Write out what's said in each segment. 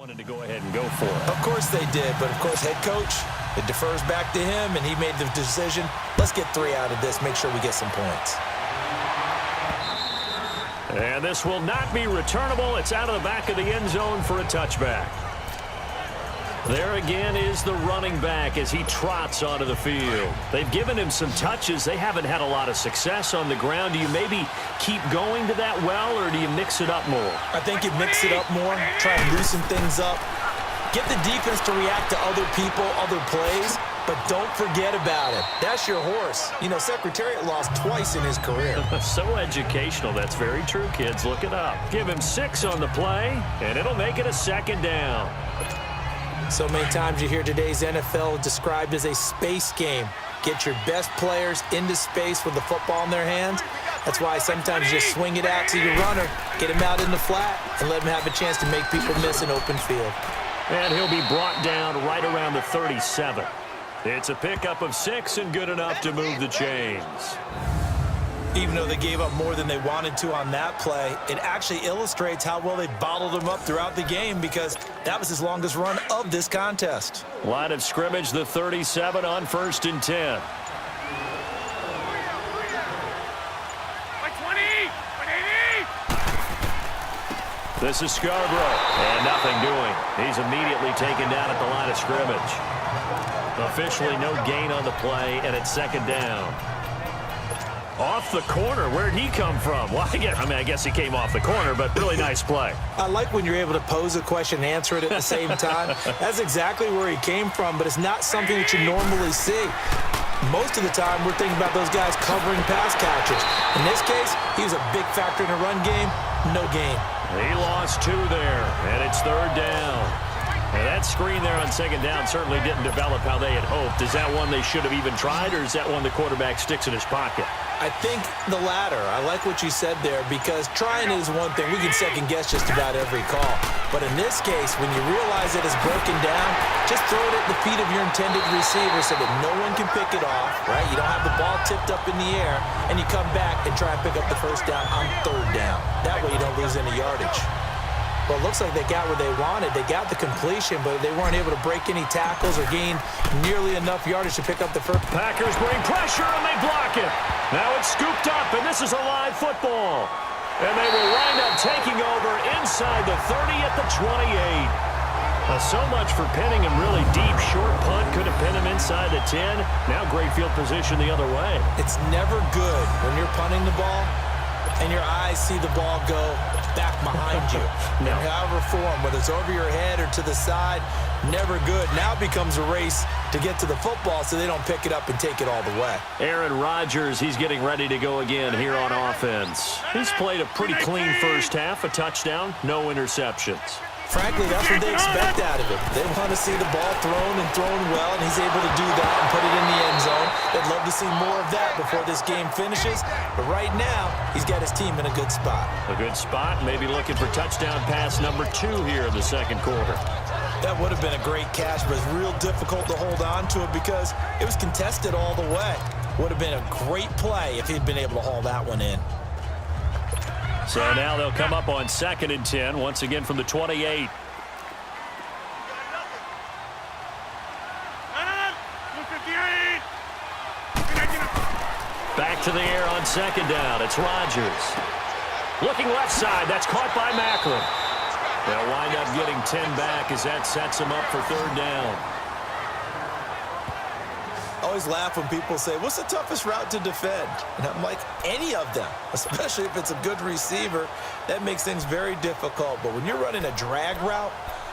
Wanted to go ahead and go for it. Of course they did, but of course head coach, it defers back to him, and he made the decision. Let's get 3 out of this, make sure we get some points. And this will not be returnable. It's out of the back of the end zone for a touchback. There again is the running back as he trots onto the field. They've given him some touches. They haven't had a lot of success on the ground. Do you maybe keep going to that well, or do you mix it up more? I think you mix it up more, try and loosen things up. Get the defense to react to other people, other plays, but don't forget about it. That's your horse. You know, Secretariat lost twice in his career. So educational. That's very true, kids. Look it up. Give him 6 on the play, and it'll make it a 2nd down. So many times you hear today's NFL described as a space game. Get your best players into space with the football in their hands. That's why sometimes you just swing it out to your runner, get him out in the flat, and let him have a chance to make people miss an open field. And he'll be brought down right around the 37. It's a pickup of 6 and good enough to move the chains. Even though they gave up more than they wanted to on that play, it actually illustrates how well they bottled them up throughout the game, because that was his longest run of this contest. Line of scrimmage, the 37 on 1st and 10. This is Scarborough, and nothing doing. He's immediately taken down at the line of scrimmage. Officially no gain on the play, and it's 2nd down. Off the corner. Where'd he come from? Well, I guess he came off the corner, but really nice play. I like when you're able to pose a question and answer it at the same time. That's exactly where he came from, but it's not something that you normally see. Most of the time, we're thinking about those guys covering pass catchers. In this case, he was a big factor in the run game. No gain. He lost 2 there, and it's 3rd down. And that screen there on 2nd down certainly didn't develop how they had hoped. Is that one they should have even tried, or is that one the quarterback sticks in his pocket? I think the latter. I like what you said there, because trying is one thing. We can second-guess just about every call. But in this case, when you realize that it's broken down, just throw it at the feet of your intended receiver so that no one can pick it off, right? You don't have the ball tipped up in the air, and you come back and try and pick up the 1st down on 3rd down. That way you don't lose any yardage. Well, it looks like they got what they wanted. They got the completion, but they weren't able to break any tackles or gain nearly enough yardage to pick up the first. Packers bring pressure, and they block it. Now it's scooped up, and this is a live football. And they will wind up taking over inside the 30 at the 28. So much for pinning him really deep. Short punt could have pinned him inside the 10. Now great field position the other way. It's never good when you're punting the ball and your eyes see the ball go back behind you. No. In however form, whether it's over your head or to the side, never good. Now it becomes a race to get to the football so they don't pick it up and take it all the way. Aaron Rodgers, he's getting ready to go again here on offense. He's played a pretty clean first half, a touchdown, no interceptions. Frankly, that's what they expect out of him. They want to see the ball thrown and thrown well, and he's able to do that and put it in the end zone. They'd love to see more of that before this game finishes. But right now, he's got his team in a good spot. A good spot, maybe looking for touchdown pass number 2 here in the 2nd quarter. That would have been a great catch, but it's real difficult to hold on to it because it was contested all the way. Would have been a great play if he'd been able to haul that one in. So now they'll come up on 2nd and 10, once again from the 28. Back to the air on 2nd down. It's Rodgers. Looking left side. That's caught by Macklin. They'll wind up getting 10 back as that sets them up for 3rd down. I always laugh when people say, what's the toughest route to defend? And I'm like, any of them, especially if it's a good receiver. That makes things very difficult. But when you're running a drag route,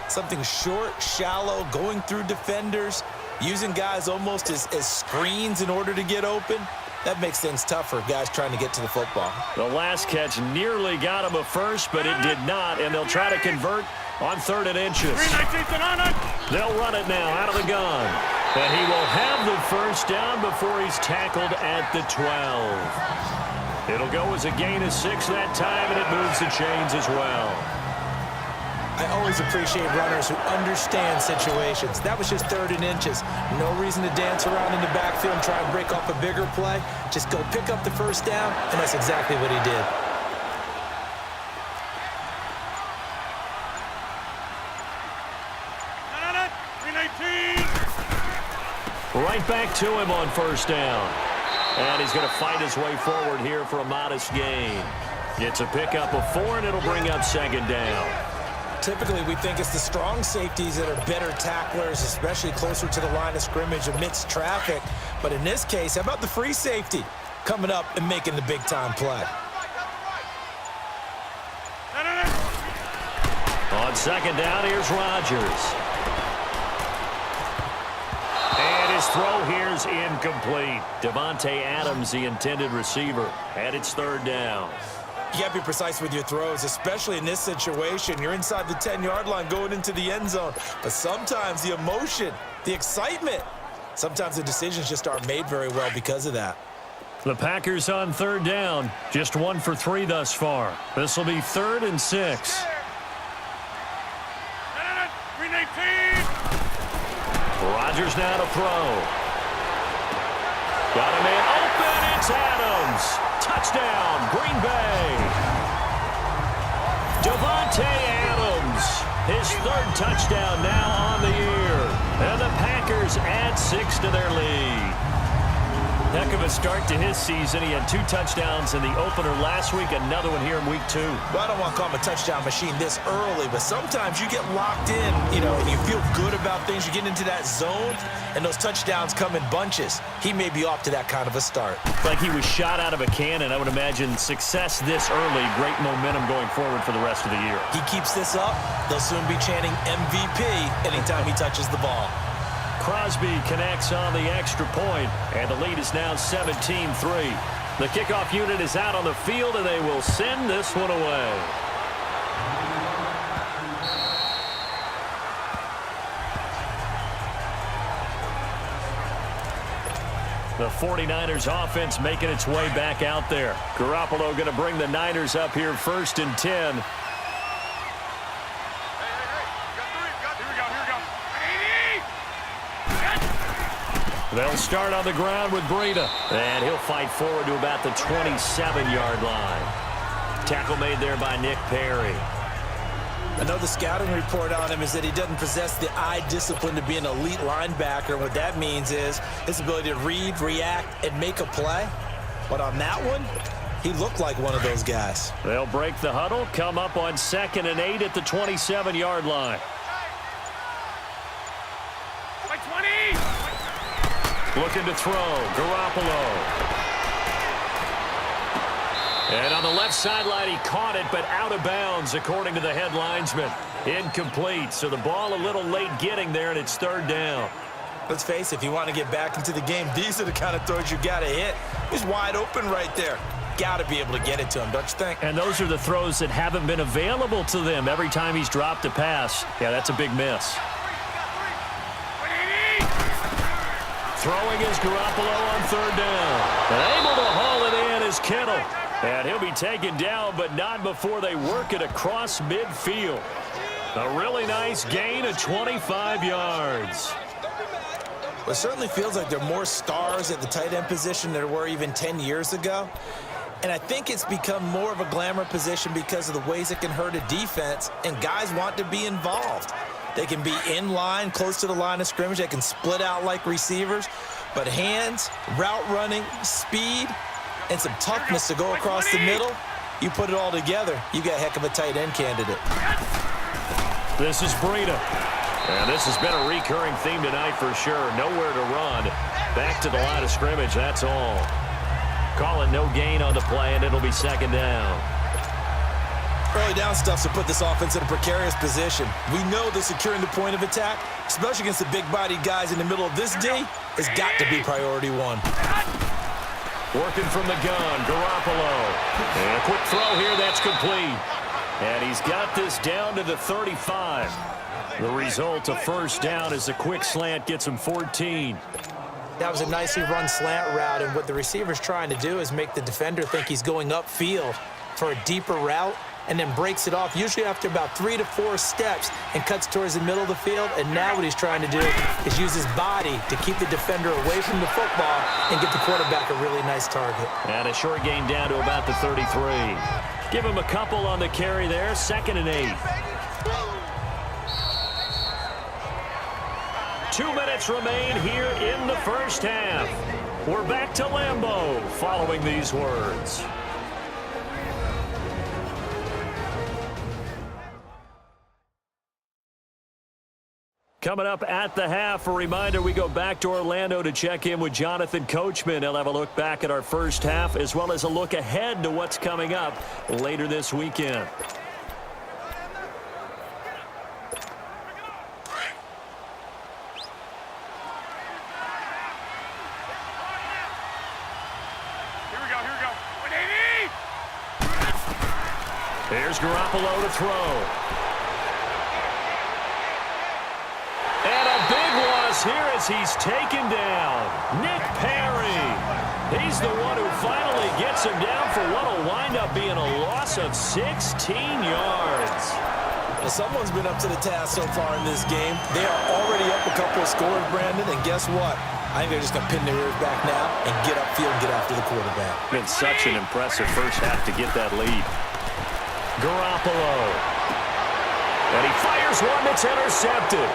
something short, shallow, going through defenders, using guys almost as screens in order to get open, that makes things tough for guys trying to get to the football. The last catch nearly got him a first, but it did not, and they'll try to convert on 3rd and inches. They'll run it now out of the gun. And he will have the 1st down before he's tackled at the 12. It'll go as a gain of 6 that time, and it moves the chains as well. I always appreciate runners who understand situations. That was just 3rd and inches. No reason to dance around in the backfield and try and break off a bigger play. Just go pick up the 1st down, and that's exactly what he did. Right back to him on first down. And he's going to fight his way forward here for a modest gain. It's a pickup of 4, and it'll bring up second down. Typically, we think it's the strong safeties that are better tacklers, especially closer to the line of scrimmage amidst traffic. But in this case, how about the free safety coming up and making the big-time play? On second down, here's Rodgers. And his throw here's incomplete. Davante Adams, the intended receiver. And it's third down. You got to be precise with your throws, especially in this situation. You're inside the 10-yard line going into the end zone. But sometimes the emotion, the excitement, sometimes the decisions just aren't made very well because of that. The Packers on third down. Just 1 for 3 thus far. This will be 3rd and 6. Rodgers now to throw. Got a man open. It's Adams. Touchdown, Green Bay. Davante Adams, his 3rd touchdown now on the year. And the Packers add 6 to their lead. Heck of a start to his season. He had 2 touchdowns in the opener last week, another one here in week 2. Well, I don't want to call him a touchdown machine this early, but sometimes you get locked in, and you feel good about things. You get into that zone, and those touchdowns come in bunches. He may be off to that kind of a start. Like he was shot out of a cannon. I would imagine success this early, great momentum going forward for the rest of the year. He keeps this up, they'll soon be chanting MVP anytime he touches the ball. Crosby connects on the extra point, and the lead is now 17-3. The kickoff unit is out on the field, and they will send this one away. The 49ers offense making its way back out there. Garoppolo going to bring the Niners up here 1st and 10. They'll start on the ground with Breida. And he'll fight forward to about the 27-yard line. Tackle made there by Nick Perry. I know the scouting report on him is that he doesn't possess the eye discipline to be an elite linebacker. What that means is his ability to read, react, and make a play. But on that one, he looked like one of those guys. They'll break the huddle, come up on 2nd and 8 at the 27-yard line. Looking to throw, Garoppolo. And on the left sideline, he caught it, but out of bounds, according to the head linesman. Incomplete, so the ball a little late getting there, and it's 3rd down. Let's face it, if you want to get back into the game, these are the kind of throws you got to hit. He's wide open right there. Got to be able to get it to him, don't you think? And those are the throws that haven't been available to them every time he's dropped a pass. Yeah, that's a big miss. Throwing is Garoppolo on 3rd down. And able to haul it in is Kittle. And he'll be taken down, but not before they work it across midfield. A really nice gain of 25 yards. Well, it certainly feels like there are more stars at the tight end position than there were even 10 years ago. And I think it's become more of a glamour position because of the ways it can hurt a defense, and guys want to be involved. They can be in line, close to the line of scrimmage. They can split out like receivers. But hands, route running, speed, and some toughness to go across the middle, you put it all together, you got a heck of a tight end candidate. This is Breida. And this has been a recurring theme tonight for sure. Nowhere to run. Back to the line of scrimmage, that's all. Calling no gain on the play, and it'll be 2nd down. Early down stuff to put this offense in a precarious position. We know that securing the point of attack, especially against the big-bodied guys in the middle of this D, has got to be priority 1. Working from the gun, Garoppolo. And a quick throw here, that's complete. And he's got this down to the 35. The result of 1st down is a quick slant gets him 14. That was a nicely run slant route, and what the receiver's trying to do is make the defender think he's going upfield for a deeper route, and then breaks it off, usually after about 3 to 4 steps, and cuts towards the middle of the field. And now what he's trying to do is use his body to keep the defender away from the football and get the quarterback a really nice target. And a short gain down to about the 33. Give him a couple on the carry there, 2nd and 8. 2 minutes remain here in the first half. We're back to Lambeau following these words. Coming up at the half, a reminder, we go back to Orlando to check in with Jonathan Coachman. He'll have a look back at our first half as well as a look ahead to what's coming up later this weekend. Here's Garoppolo to throw. And a big loss here as he's taken down. Nick Perry. He's the one who finally gets him down for what will wind up being a loss of 16 yards. Well, someone's been up to the task so far in this game. They are already up a couple of scores, Brandon, and guess what? I think they're just going to pin their ears back now and get upfield and get after the quarterback. Been such an impressive first half to get that lead. Garoppolo. And he fires one that's intercepted.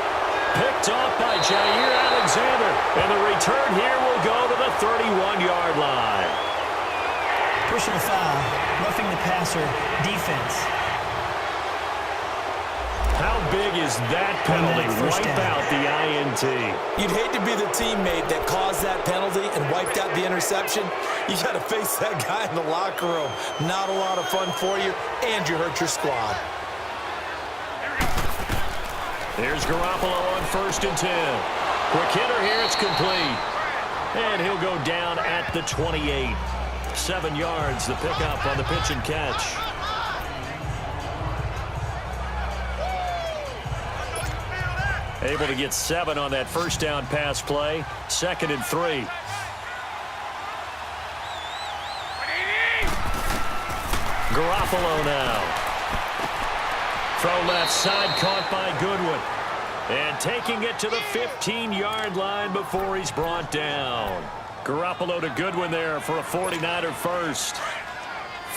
Picked off by Jair Alexander. And the return here will go to the 31-yard line. Personal foul. Roughing the passer. Defense. How big is that penalty? Wipe out the INT. You'd hate to be the teammate that caused that penalty and wiped out the interception. You got to face that guy in the locker room. Not a lot of fun for you, and you hurt your squad. Here's Garoppolo on 1st and 10. Quick hitter here, it's complete. And he'll go down at the 28. 7 yards, the pickup on the pitch and catch. Able to get 7 on that first down pass play. 2nd and 3. Garoppolo now. Throw left side, caught by Goodwin. And taking it to the 15-yard line before he's brought down. Garoppolo to Goodwin there for a 49er first.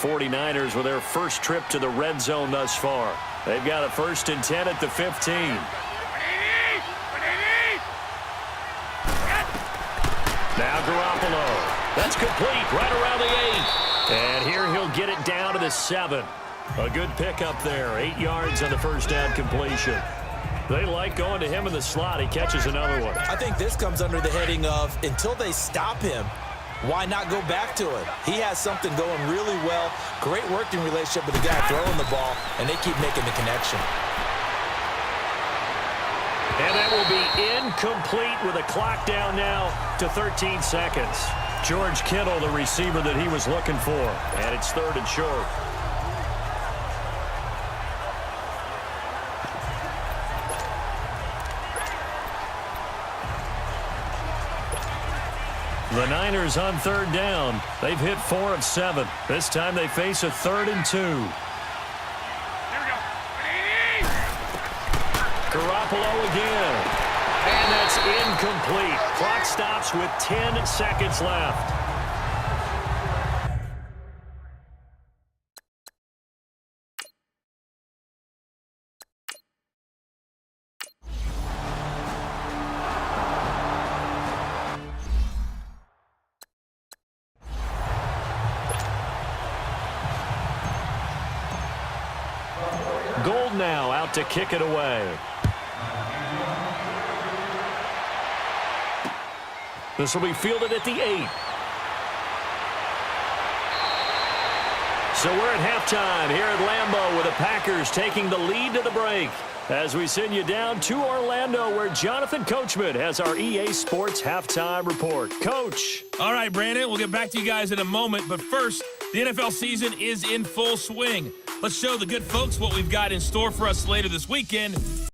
49ers with their first trip to the red zone thus far. They've got a 1st and 10 at the 15. Now Garoppolo. That's complete right around the 8. And here he'll get it down to the 7. A good pickup there. 8 yards on the first down completion. They like going to him in the slot. He catches another one. I think this comes under the heading of until they stop him, why not go back to it? He has something going really well. Great working relationship with the guy throwing the ball, and they keep making the connection. And that will be incomplete with a clock down now to 13 seconds. George Kittle, the receiver that he was looking for. And it's 3rd and short. The Niners on 3rd down. They've hit 4 of 7. This time they face a 3rd and 2. Garoppolo again. And that's incomplete. Clock stops with 10 seconds left. Gold now out to kick it away. This will be fielded at the 8. So we're at halftime here at Lambeau with the Packers taking the lead to the break. As we send you down to Orlando where Jonathan Coachman has our EA Sports halftime report. Coach. All right, Brandon, we'll get back to you guys in a moment. But first, the NFL season is in full swing. Let's show the good folks what we've got in store for us later this weekend